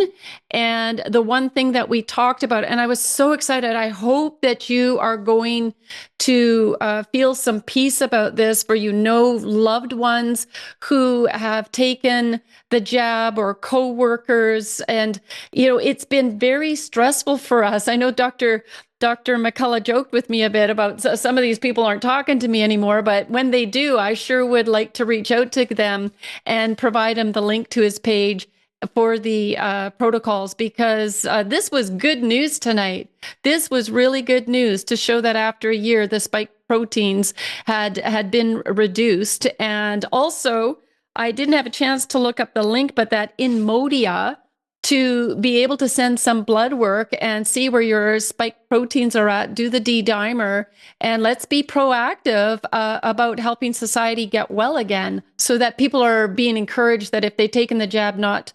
and the one thing that we talked about, and I was so excited. I hope that you are going to feel some peace about this, for loved ones who have taken the jab or coworkers, and it's been very stressful for us. I know Dr. McCullough joked with me a bit about some of these people aren't talking to me anymore, but when they do, I sure would like to reach out to them and provide them the link to his page for the protocols, because this was good news tonight. This was really good news to show that after a year, the spike proteins had been reduced. And also, I didn't have a chance to look up the link, but that in Modia, to be able to send some blood work and see where your spike proteins are at, do the D-dimer, and let's be proactive about helping society get well again, so that people are being encouraged that if they've taken the jab, not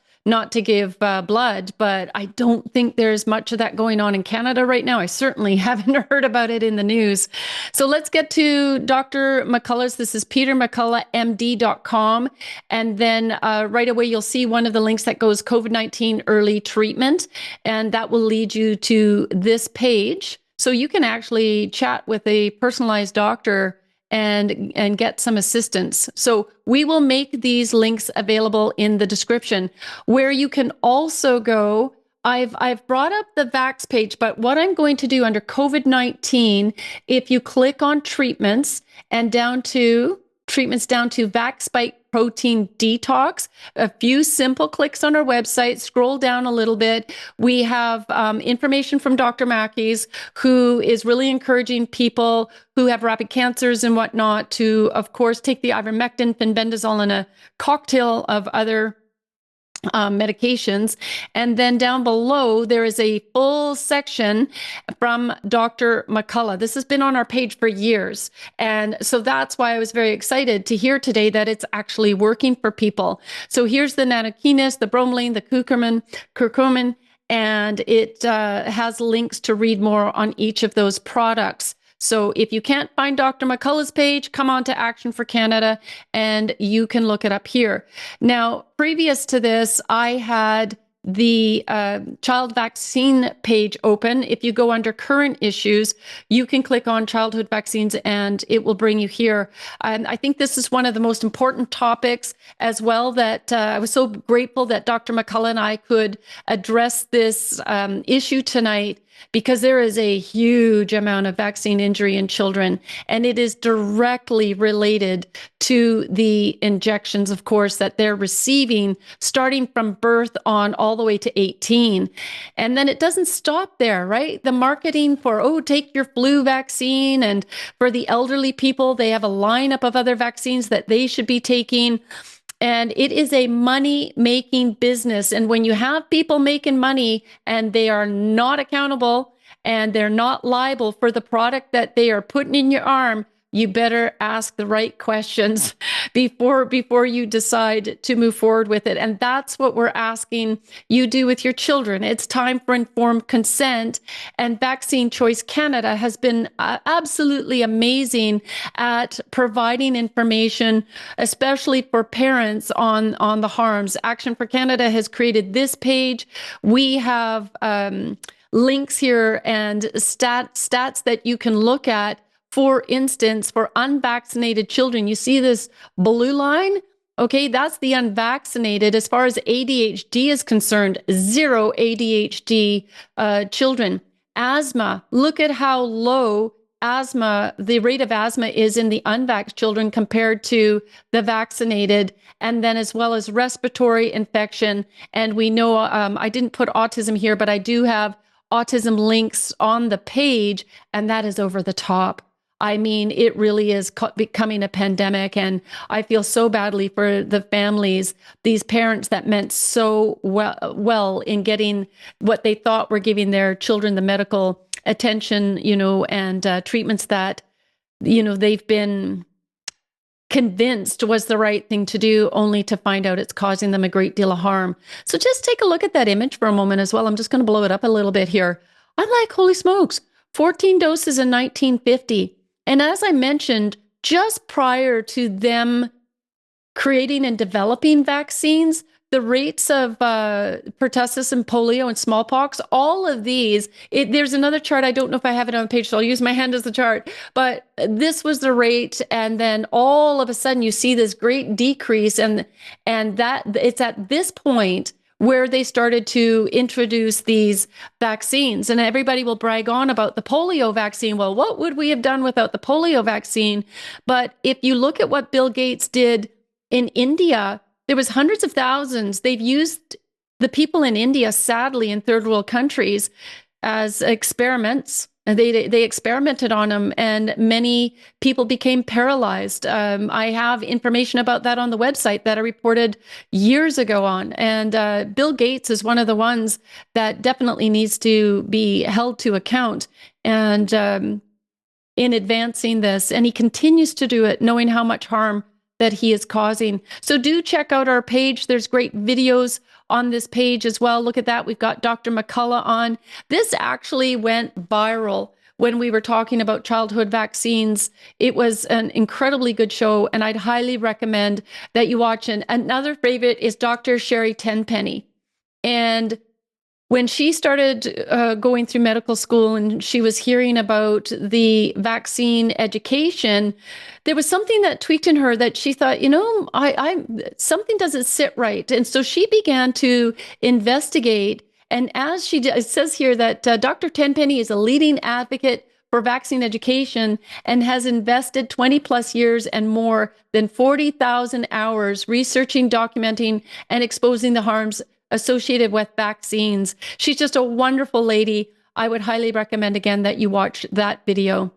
to give blood. But I don't think there's much of that going on in Canada right now. I certainly haven't heard about it in the news. So let's get to Dr. McCullough's. This is petermcculloughmd.com. And then right away, you'll see one of the links that goes COVID-19 early treatment. And that will lead you to this page. So you can actually chat with a personalized doctor and get some assistance. So we will make these links available in the description, where you can also go. I've brought up the Vax page, but what I'm going to do under COVID-19, if you click on treatments and down to Vax Spike Protein Detox, a few simple clicks on our website, scroll down a little bit. We have information from Dr. Mackey's, who is really encouraging people who have rapid cancers and whatnot to, of course, take the ivermectin, fenbendazole, and a cocktail of other medications. And then down below, there is a full section from Dr. McCullough. This has been on our page for years. And so that's why I was very excited to hear today that it's actually working for people. So here's the nanokinase, the bromelain, the curcumin, and it has links to read more on each of those products. So if you can't find Dr. McCullough's page, come on to Action for Canada and you can look it up here. Now, previous to this, I had the child vaccine page open. If you go under current issues, you can click on childhood vaccines and it will bring you here. And I think this is one of the most important topics as well, that I was so grateful that Dr. McCullough and I could address this issue tonight, because there is a huge amount of vaccine injury in children, and it is directly related to the injections, of course, that they're receiving starting from birth on all the way to 18. And then it doesn't stop there, right? The marketing for, take your flu vaccine, and for the elderly people, they have a lineup of other vaccines that they should be taking. And it is a money-making business. And when you have people making money and they are not accountable and they're not liable for the product that they are putting in your arm, you better ask the right questions before you decide to move forward with it. And that's what we're asking you do with your children. It's time for informed consent. And Vaccine Choice Canada has been absolutely amazing at providing information, especially for parents on the harms. Action for Canada has created this page. We have links here and stats that you can look at. For instance, for unvaccinated children, you see this blue line? Okay, that's the unvaccinated. As far as ADHD is concerned, 0 ADHD children. Asthma, look at how low the rate of asthma is in the unvaxxed children compared to the vaccinated, and then as well as respiratory infection. And we know, I didn't put autism here, but I do have autism links on the page, and that is over the top. I mean, it really is becoming a pandemic, and I feel so badly for the families, these parents that meant so well in getting what they thought were giving their children the medical attention, and treatments that, they've been convinced was the right thing to do, only to find out it's causing them a great deal of harm. So just take a look at that image for a moment as well. I'm just going to blow it up a little bit here. I'm like, holy smokes, 14 doses in 1950. And as I mentioned, just prior to them creating and developing vaccines, the rates of pertussis and polio and smallpox, all of these, there's another chart. I don't know if I have it on the page, so I'll use my hand as the chart. But this was the rate. And then all of a sudden you see this great decrease. And that it's at this point where they started to introduce these vaccines. And everybody will brag on about the polio vaccine. Well, what would we have done without the polio vaccine? But if you look at what Bill Gates did in India, there was hundreds of thousands. They've used the people in India, sadly, in third world countries as experiments. And they experimented on them, and many people became paralyzed. I have information about that on the website that I reported years ago on. And Bill Gates is one of the ones that definitely needs to be held to account. And in advancing this, and he continues to do it, knowing how much harm that he is causing. So do check out our page. There's great videos on this page as well. Look at that. We've got Dr. McCullough on. This actually went viral when we were talking about childhood vaccines. It was an incredibly good show, and I'd highly recommend that you watch it. Another favorite is Dr. Sherry Tenpenny. And when she started going through medical school and she was hearing about the vaccine education, there was something that tweaked in her that she thought, something doesn't sit right. And so she began to investigate. And as she did, it says here that Dr. Tenpenny is a leading advocate for vaccine education and has invested 20 plus years and more than 40,000 hours researching, documenting, and exposing the harms associated with vaccines. She's just a wonderful lady. I would highly recommend again that you watch that video.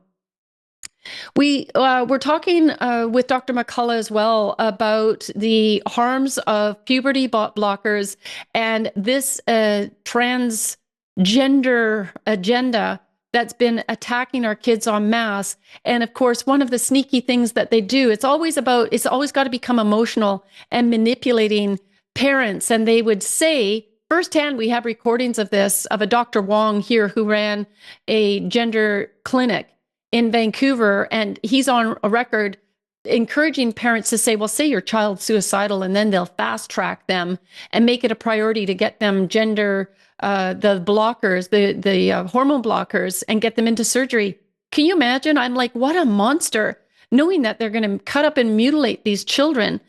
We're talking with Dr. McCullough as well about the harms of puberty blockers and this transgender agenda that's been attacking our kids en masse. And of course, one of the sneaky things that they do, it's always got to become emotional and manipulating parents. And they would say, firsthand, we have recordings of this, of a Dr. Wong here who ran a gender clinic in Vancouver. And he's on a record encouraging parents to say, well, say your child's suicidal, and then they'll fast track them and make it a priority to get them the blockers, the hormone blockers, and get them into surgery. Can you imagine? I'm like, what a monster, knowing that they're going to cut up and mutilate these children.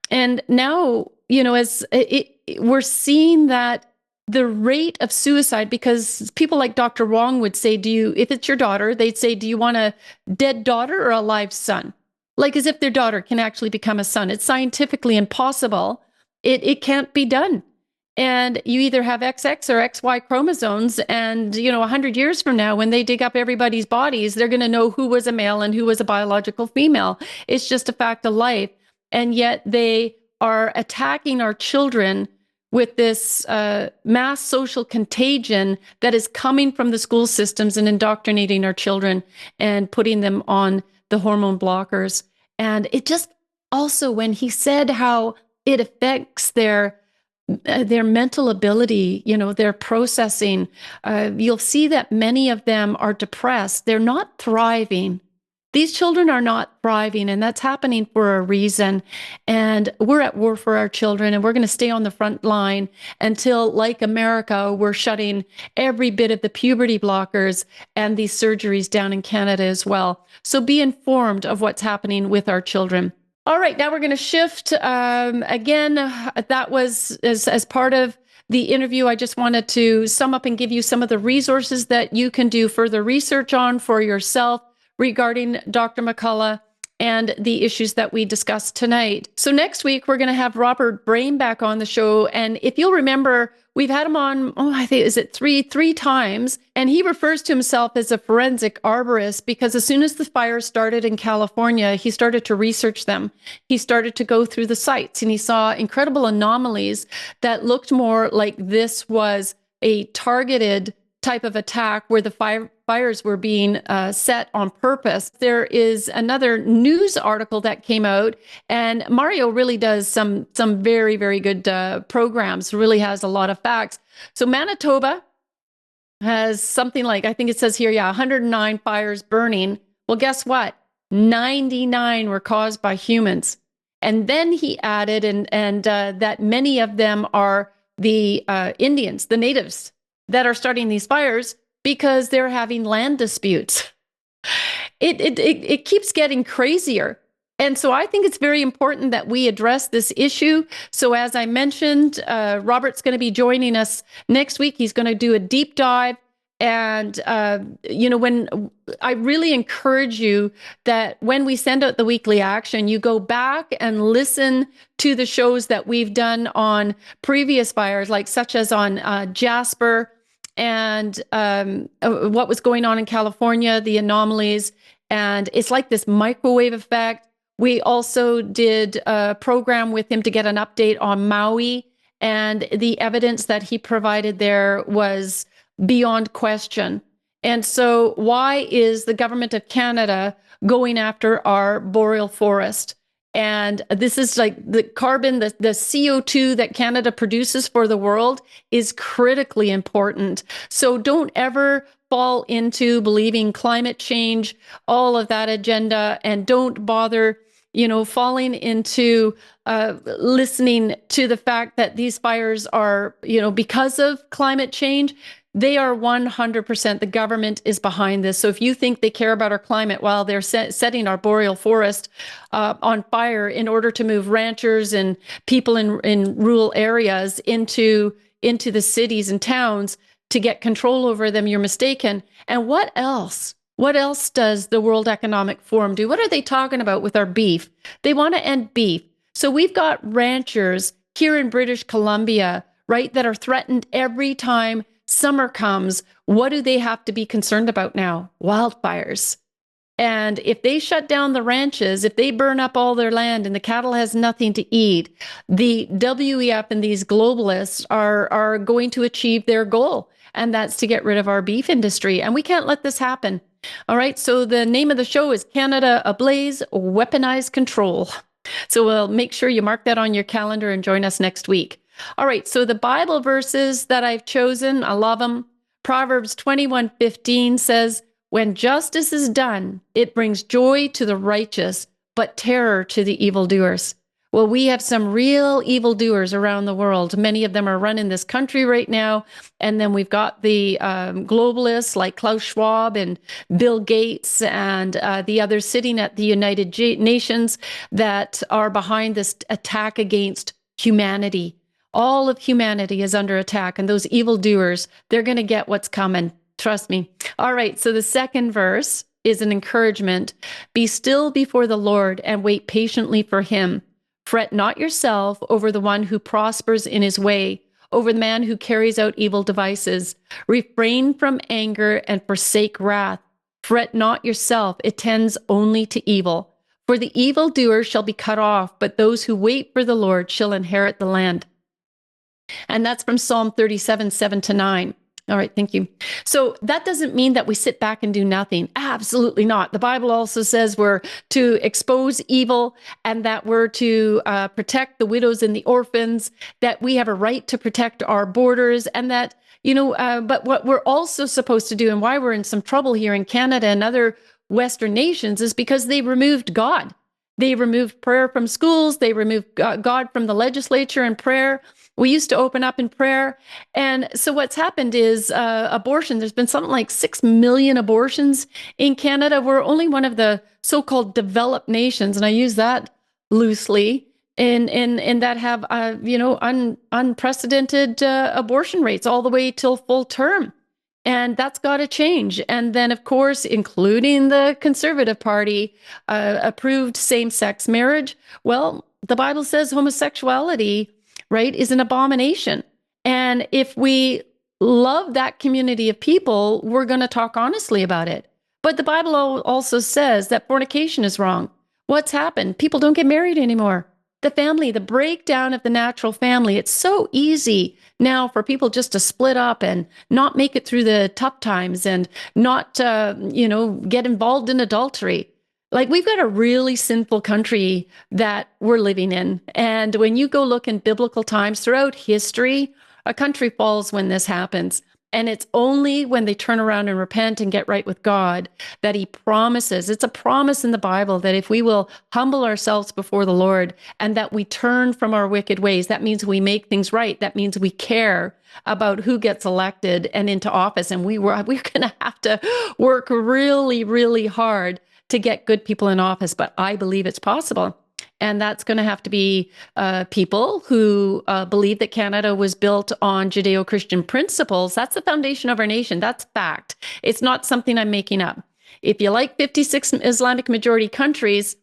And now, we're seeing that the rate of suicide, because people like Dr. Wong would say, if it's your daughter, they'd say, do you want a dead daughter or a live son? Like as if their daughter can actually become a son. It's scientifically impossible. It can't be done. And you either have XX or XY chromosomes. And, 100 years from now, when they dig up everybody's bodies, they're going to know who was a male and who was a biological female. It's just a fact of life. And yet they are attacking our children with this mass social contagion that is coming from the school systems and indoctrinating our children and putting them on the hormone blockers. And it just also, when he said how it affects their mental ability, their processing, you'll see that many of them are depressed. They're not thriving. These children are not thriving, and that's happening for a reason. And we're at war for our children, and we're going to stay on the front line until, like America, we're shutting every bit of the puberty blockers and these surgeries down in Canada as well. So be informed of what's happening with our children. All right, now we're going to shift. Again, that was as part of the interview. I just wanted to sum up and give you some of the resources that you can do further research on for yourself regarding Dr. McCullough. and the issues that we discussed tonight. So next week, we're going to have Robert Brain back on the show. And if you'll remember, we've had him on, I think, is it three times? And he refers to himself as a forensic arborist because as soon as the fires started in California, he started to research them. He started to go through the sites and he saw incredible anomalies that looked more like this was a targeted type of attack where the fires were being set on purpose. There is another news article that came out, and Mario really does some very, very good programs, really has a lot of facts. So Manitoba has something like, I think it says here, 109 fires burning. Well, guess what? 99 were caused by humans. And then he added, and that many of them are the Indians, the natives, that are starting these fires because they're having land disputes. It keeps getting crazier. And so I think it's very important that we address this issue. So as I mentioned, Robert's going to be joining us next week. He's going to do a deep dive. And, when I really encourage you that when we send out the weekly action, you go back and listen to the shows that we've done on previous fires, like such as on Jasper and what was going on in California, the anomalies. And it's like this microwave effect. We also did a program with him to get an update on Maui, and the evidence that he provided there was beyond question. And so why is the government of Canada going after our boreal forest? And this is like the carbon, the CO2 that Canada produces for the world is critically important. So don't ever fall into believing climate change, all of that agenda, and don't bother, falling into listening to the fact that these fires are, because of climate change. They are 100%. The government is behind this. So if you think they care about our climate while they're setting our boreal forest on fire in order to move ranchers and people in rural areas into the cities and towns to get control over them, you're mistaken. And what else? What else does the World Economic Forum do? What are they talking about with our beef? They want to end beef. So we've got ranchers here in British Columbia, right, that are threatened every time summer comes. What do they have to be concerned about now? Wildfires. And if they shut down the ranches, if they burn up all their land and the cattle has nothing to eat, the WEF and these globalists are going to achieve their goal. And that's to get rid of our beef industry. And we can't let this happen. All right. So the name of the show is Canada Ablaze, Weaponized Control. So we'll make sure you mark that on your calendar and join us next week. All right, so the Bible verses that I've chosen, I love them. Proverbs 21:15 says, "When justice is done, it brings joy to the righteous, but terror to the evildoers." Well, we have some real evildoers around the world. Many of them are running this country right now. And then we've got the globalists like Klaus Schwab and Bill Gates and the others sitting at the United Nations that are behind this attack against humanity. All of humanity is under attack, and those evildoers, they're going to get what's coming. Trust me. All right, so the second verse is an encouragement. "Be still before the Lord and wait patiently for him. Fret not yourself over the one who prospers in his way, over the man who carries out evil devices. Refrain from anger and forsake wrath. Fret not yourself, it tends only to evil. For the evildoer shall be cut off, but those who wait for the Lord shall inherit the land." And that's from Psalm 37:7-9. All right, thank you. So that doesn't mean that we sit back and do nothing. Absolutely not. The Bible also says we're to expose evil and that we're to protect the widows and the orphans, that we have a right to protect our borders, and that, but what we're also supposed to do, and why we're in some trouble here in Canada and other Western nations, is because they removed God. They removed prayer from schools. They removed God from the legislature and prayer. We used to open up in prayer. And so what's happened is abortion. There's been something like 6 million abortions in Canada. We're only one of the so-called developed nations, and I use that loosely, in that have, unprecedented abortion rates all the way till full term. And that's got to change. And then, of course, including the Conservative Party, approved same-sex marriage. Well, the Bible says homosexuality, right, is an abomination. And if we love that community of people, we're going to talk honestly about it. But the Bible also says that fornication is wrong. What's happened? People don't get married anymore. The family, the breakdown of the natural family. It's so easy now for people just to split up and not make it through the tough times and not, get involved in adultery. Like, we've got a really sinful country that we're living in. And when you go look in biblical times throughout history, a country falls when this happens. And it's only when they turn around and repent and get right with God that he promises. It's a promise in the Bible that if we will humble ourselves before the Lord and that we turn from our wicked ways, that means we make things right. That means we care about who gets elected and into office. And we're going to have to work really, really hard to get good people in office. But I believe it's possible. And that's going to have to be people who believe that Canada was built on Judeo-Christian principles. That's the foundation of our nation. That's fact. It's not something I'm making up. If you like 56 Islamic majority countries,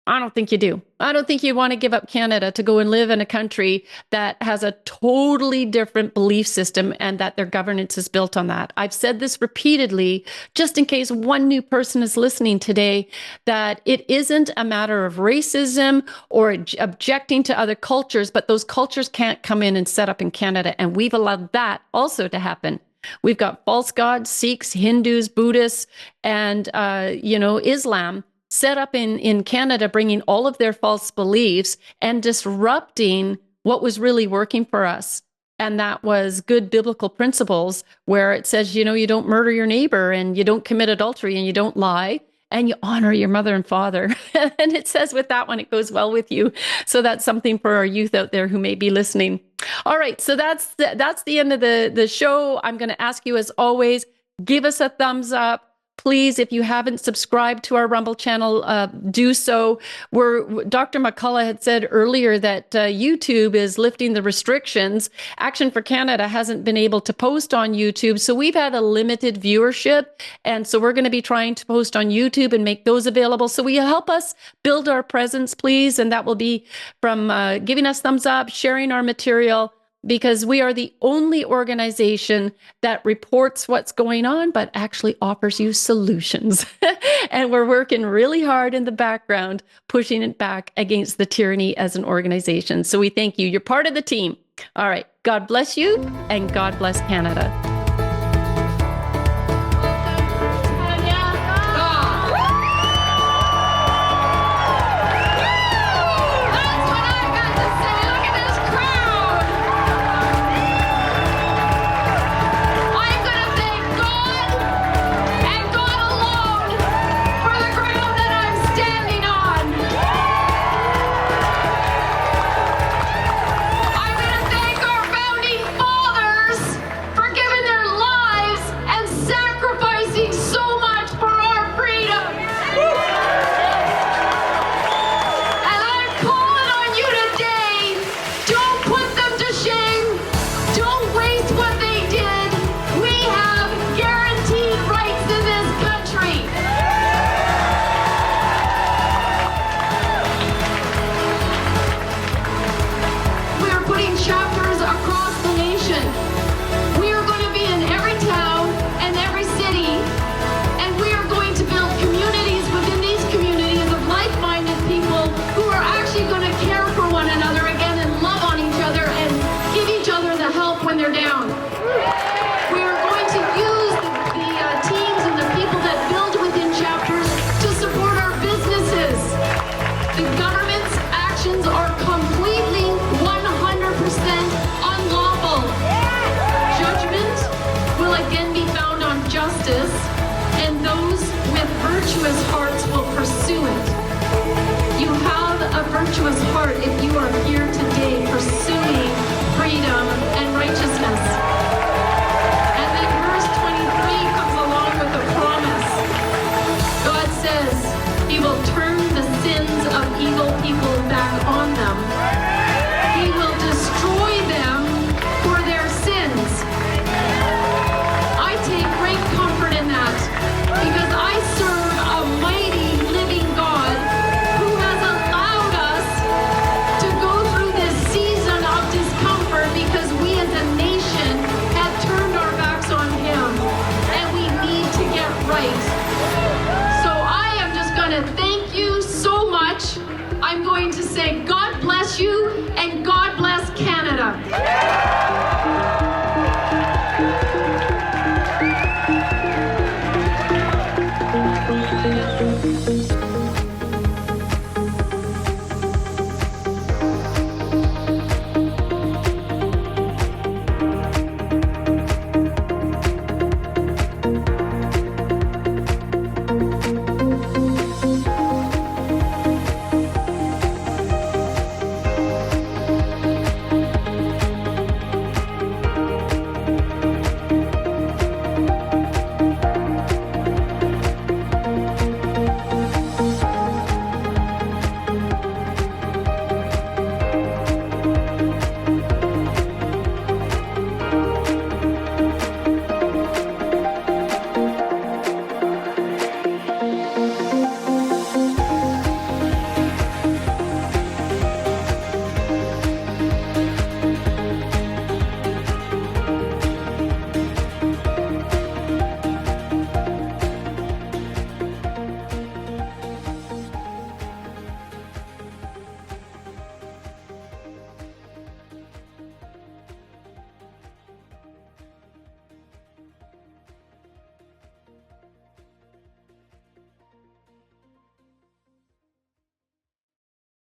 I don't think you do. I don't think you want to give up Canada to go and live in a country that has a totally different belief system and that their governance is built on that. I've said this repeatedly, just in case one new person is listening today, that it isn't a matter of racism or objecting to other cultures, but those cultures can't come in and set up in Canada. And we've allowed that also to happen. We've got false gods, Sikhs, Hindus, Buddhists, and, Islam set up in Canada, bringing all of their false beliefs and disrupting what was really working for us. And that was good biblical principles where it says, you don't murder your neighbor and you don't commit adultery and you don't lie and you honor your mother and father. And it says with that one, it goes well with you. So that's something for our youth out there who may be listening. All right. So that's the end of the show. I'm going to ask you, as always, give us a thumbs up. Please, if you haven't subscribed to our Rumble channel, do so. Dr. McCullough had said earlier that YouTube is lifting the restrictions. Action for Canada hasn't been able to post on YouTube, so we've had a limited viewership. And so we're going to be trying to post on YouTube and make those available. So will you help us build our presence, please? And that will be from giving us thumbs up, sharing our material, because we are the only organization that reports what's going on, but actually offers you solutions. And we're working really hard in the background, pushing it back against the tyranny as an organization. So we thank you. You're part of the team. All right. God bless you, and God bless Canada. Virtuous heart if you are here today pursuing freedom and righteousness. And then verse 23 comes along with a promise. God says he will turn the sins of evil people back on them. He will destroy them for their sins. I thank you so much. I'm going to say God bless you and God bless Canada.